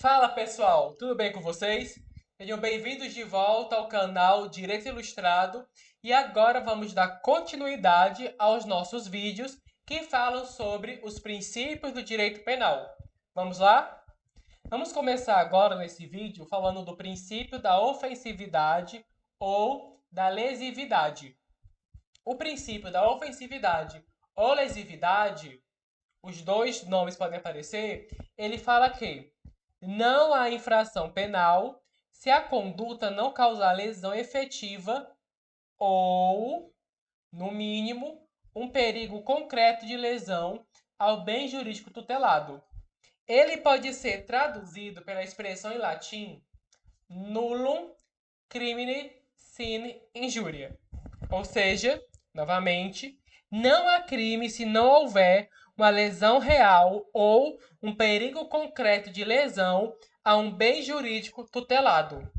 Fala pessoal, tudo bem com vocês? Sejam bem-vindos de volta ao canal Direito Ilustrado e agora vamos dar continuidade aos nossos vídeos que falam sobre os princípios do direito penal. Vamos lá? Vamos começar agora nesse vídeo falando do princípio da ofensividade ou da lesividade. O princípio da ofensividade ou lesividade, os dois nomes podem aparecer, ele fala que não há infração penal se a conduta não causar lesão efetiva ou, no mínimo, um perigo concreto de lesão ao bem jurídico tutelado. Ele pode ser traduzido pela expressão em latim nullum crimine sine injuria. Ou seja, novamente, não há crime se não houver uma lesão real ou um perigo concreto de lesão a um bem jurídico tutelado.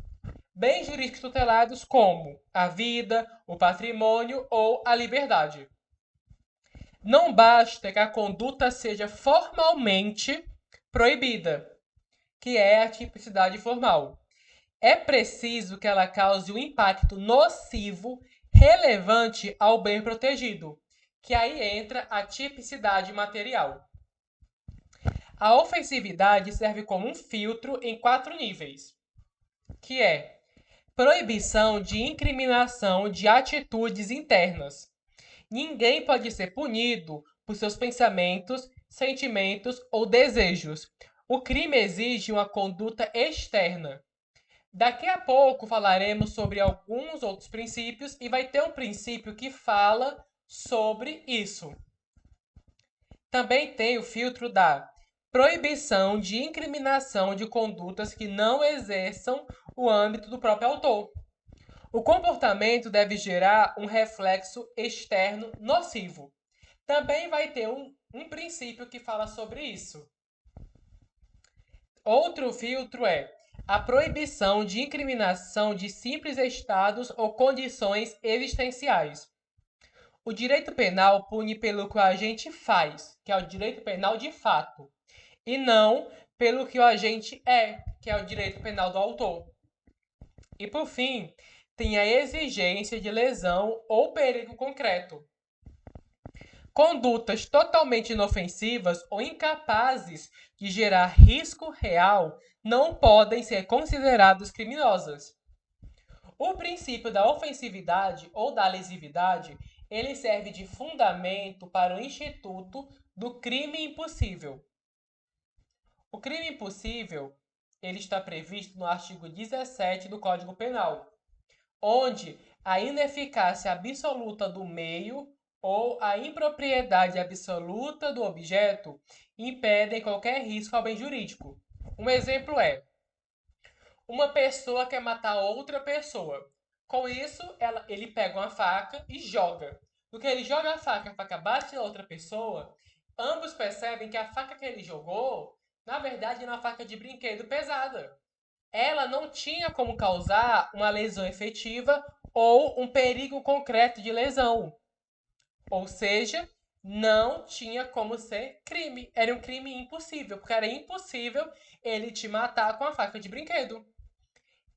Bens jurídicos tutelados como a vida, o patrimônio ou a liberdade. Não basta que a conduta seja formalmente proibida, que é a tipicidade formal. É preciso que ela cause um impacto nocivo relevante ao bem protegido, que aí entra a tipicidade material. A ofensividade serve como um filtro em 4 níveis, que é proibição de incriminação de atitudes internas. Ninguém pode ser punido por seus pensamentos, sentimentos ou desejos. O crime exige uma conduta externa. Daqui a pouco falaremos sobre alguns outros princípios e vai ter um princípio que fala sobre isso. Também tem o filtro da proibição de incriminação de condutas que não exerçam o âmbito do próprio autor. O comportamento deve gerar um reflexo externo nocivo. Também vai ter um princípio que fala sobre isso. Outro filtro é a proibição de incriminação de simples estados ou condições existenciais. O direito penal pune pelo que o agente faz, que é o direito penal de fato, e não pelo que o agente é, que é o direito penal do autor. E por fim, tem a exigência de lesão ou perigo concreto. Condutas totalmente inofensivas ou incapazes de gerar risco real não podem ser consideradas criminosas. O princípio da ofensividade ou da lesividade, ele serve de fundamento para o instituto do crime impossível. O crime impossível, ele está previsto no artigo 17 do Código Penal, onde a ineficácia absoluta do meio ou a impropriedade absoluta do objeto impedem qualquer risco ao bem jurídico. Um exemplo é: uma pessoa quer matar outra pessoa. Com isso, ele pega uma faca e joga. No que ele joga a faca bate na outra pessoa, ambos percebem que a faca que ele jogou, na verdade, é uma faca de brinquedo pesada. Ela não tinha como causar uma lesão efetiva ou um perigo concreto de lesão. Ou seja, não tinha como ser crime. Era um crime impossível, porque era impossível ele te matar com a faca de brinquedo.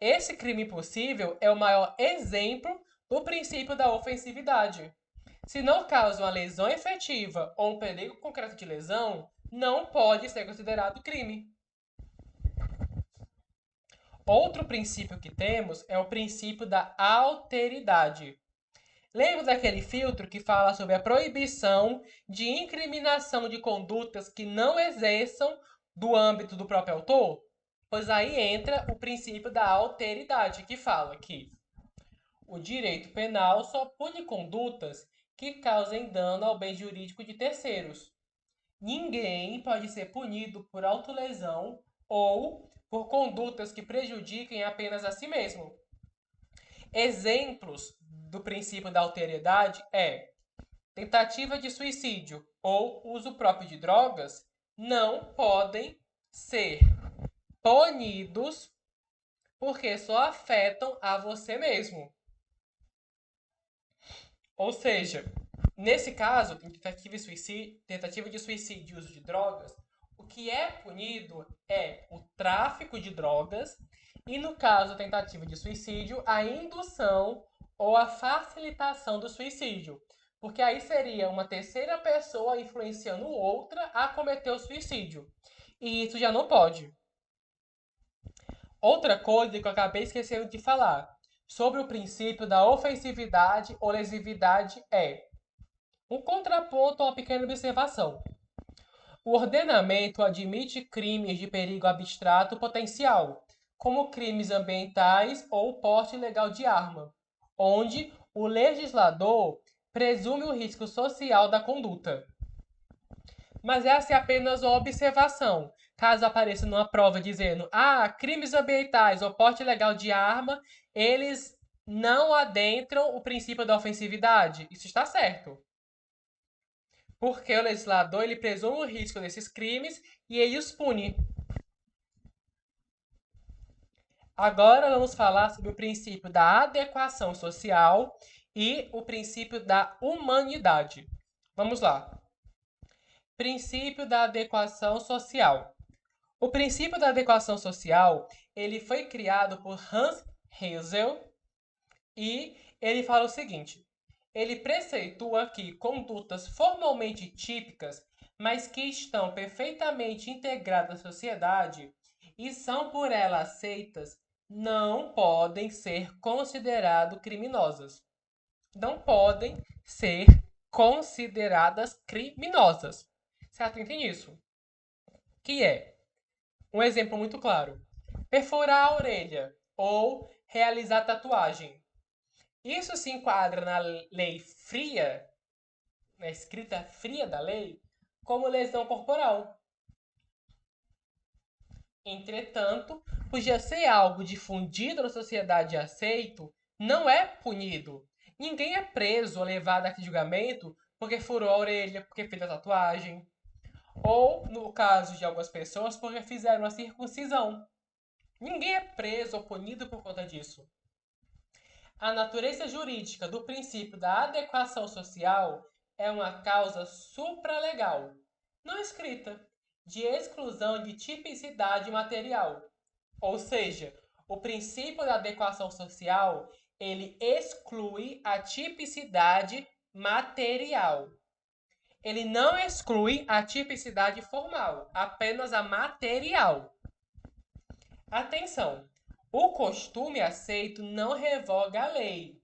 Esse crime impossível é o maior exemplo do princípio da ofensividade. Se não causa uma lesão efetiva ou um perigo concreto de lesão, não pode ser considerado crime. Outro princípio que temos é o princípio da alteridade. Lembra daquele filtro que fala sobre a proibição de incriminação de condutas que não exerçam do âmbito do próprio autor? Pois aí entra o princípio da alteridade, que fala que o direito penal só pune condutas que causem dano ao bem jurídico de terceiros. Ninguém pode ser punido por autolesão ou por condutas que prejudiquem apenas a si mesmo. Exemplos do princípio da alteridade é tentativa de suicídio ou uso próprio de drogas não podem ser punidos porque só afetam a você mesmo. Ou seja, nesse caso, tentativa de suicídio e uso de drogas, O que é punido é o tráfico de drogas e, no caso da tentativa de suicídio, a indução ou a facilitação do suicídio. Porque aí seria uma terceira pessoa influenciando outra a cometer o suicídio. E isso já não pode. Outra coisa que eu acabei esquecendo de falar sobre o princípio da ofensividade ou lesividade é um contraponto a uma pequena observação. O ordenamento admite crimes de perigo abstrato potencial, como crimes ambientais ou porte ilegal de arma, onde o legislador presume o risco social da conduta. Mas essa é apenas uma observação. Caso apareça numa prova dizendo crimes ambientais ou porte ilegal de arma, eles não adentram o princípio da ofensividade. Isso está certo. Porque o legislador ele presume o risco desses crimes e ele os pune. Agora vamos falar sobre o princípio da adequação social e o princípio da humanidade. Vamos lá. Princípio da adequação social. O princípio da adequação social, ele foi criado por Hans Husserl e ele fala o seguinte: ele preceitua que condutas formalmente típicas, mas que estão perfeitamente integradas à sociedade e são por ela aceitas, não podem ser consideradas criminosas. Não podem ser consideradas criminosas. Certo? Entende isso? Que é um exemplo muito claro: perfurar a orelha ou realizar tatuagem. Isso se enquadra na lei fria, na escrita fria da lei, como lesão corporal. Entretanto, por já ser algo difundido na sociedade e aceito, não é punido. Ninguém é preso ou levado a julgamento porque furou a orelha, porque fez a tatuagem. Ou, no caso de algumas pessoas, porque fizeram a circuncisão. Ninguém é preso ou punido por conta disso. A natureza jurídica do princípio da adequação social é uma causa supralegal, não escrita, de exclusão de tipicidade material. Ou seja, o princípio da adequação social, ele exclui a tipicidade material. Ele não exclui a tipicidade formal, apenas a material. Atenção! O costume aceito não revoga a lei.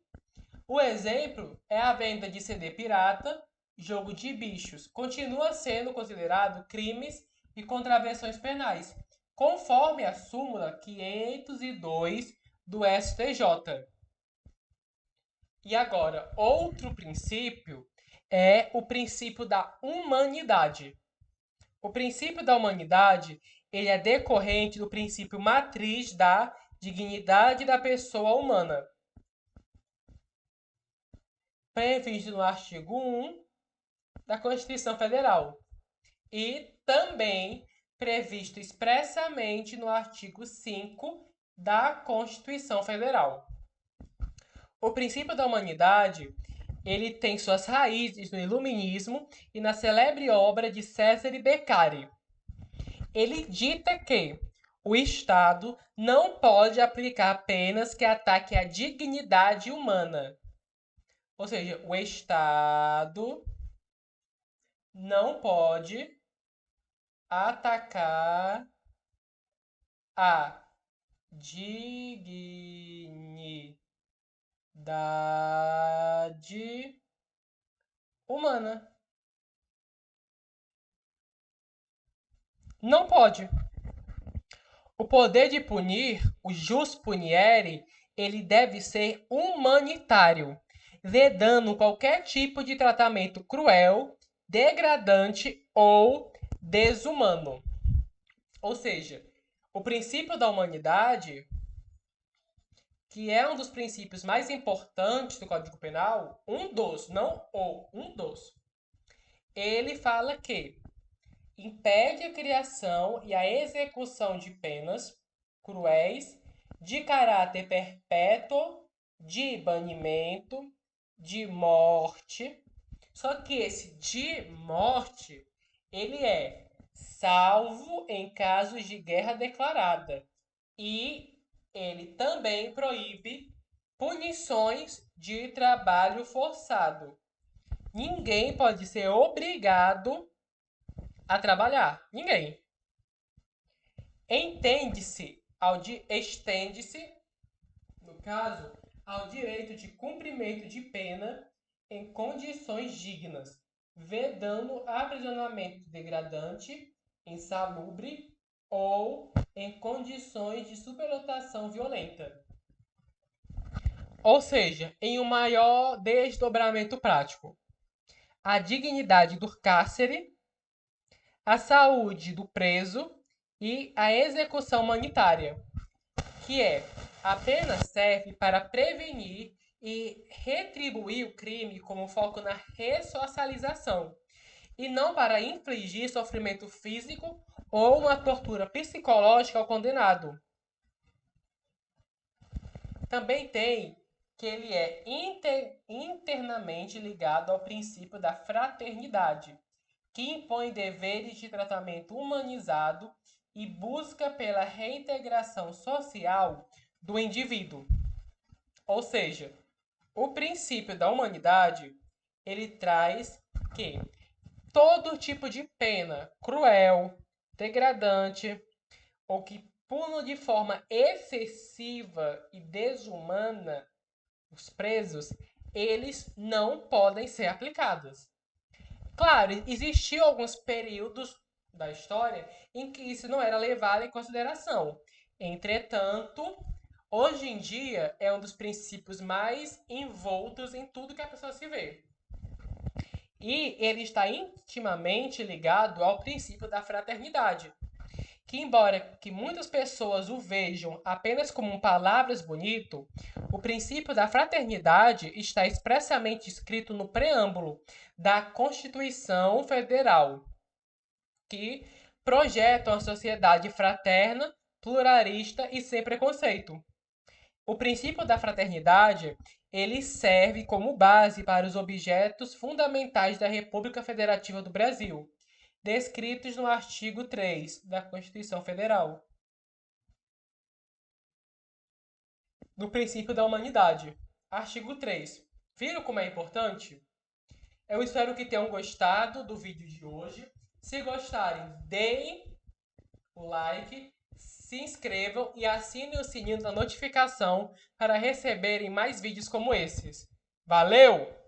O exemplo é a venda de CD pirata, jogo de bichos. Continua sendo considerado crimes e contravenções penais, conforme a súmula 502 do STJ. E agora, outro princípio é o princípio da humanidade. O princípio da humanidade ele é decorrente do princípio matriz da dignidade da pessoa humana, previsto no artigo 1 da Constituição Federal e também previsto expressamente no artigo 5 da Constituição Federal. O princípio da humanidade ele tem suas raízes no Iluminismo e na celebre obra de Cesare Beccari. Ele dita que o Estado não pode aplicar penas que ataquem a dignidade humana. Ou seja, o Estado não pode atacar a dignidade humana. Não pode. O poder de punir, o jus puniere, ele deve ser humanitário, vedando qualquer tipo de tratamento cruel, degradante ou desumano. Ou seja, o princípio da humanidade, que é um dos princípios mais importantes do Código Penal, um dos, ele fala que impede a criação e a execução de penas cruéis de caráter perpétuo, de banimento, de morte. Só que esse de morte, ele é salvo em casos de guerra declarada. E ele também proíbe punições de trabalho forçado. Ninguém pode ser obrigado a trabalhar. Ninguém. Estende-se, no caso, ao direito de cumprimento de pena em condições dignas, vedando aprisionamento degradante, insalubre ou em condições de superlotação violenta. Ou seja, em um maior desdobramento prático, a dignidade do cárcere, a saúde do preso e a execução humanitária, que apenas serve para prevenir e retribuir o crime com foco na ressocialização, e não para infligir sofrimento físico ou uma tortura psicológica ao condenado. Também tem que ele é internamente ligado ao princípio da fraternidade, que impõe deveres de tratamento humanizado e busca pela reintegração social do indivíduo. Ou seja, o princípio da humanidade, ele traz que todo tipo de pena cruel, degradante ou que punam de forma excessiva e desumana os presos, eles não podem ser aplicados. Claro, existiam alguns períodos da história em que isso não era levado em consideração. Entretanto, hoje em dia é um dos princípios mais envoltos em tudo que a pessoa se vê. E ele está intimamente ligado ao princípio da fraternidade, que embora que muitas pessoas o vejam apenas como palavras bonitas, o princípio da fraternidade está expressamente escrito no preâmbulo da Constituição Federal, que projeta uma sociedade fraterna, pluralista e sem preconceito. O princípio da fraternidade, ele serve como base para os objetos fundamentais da República Federativa do Brasil, descritos no artigo 3 da Constituição Federal. No princípio da humanidade. Artigo 3. Viram como é importante? Eu espero que tenham gostado do vídeo de hoje. Se gostarem, deem o like, se inscrevam e assinem o sininho da notificação para receberem mais vídeos como esses. Valeu!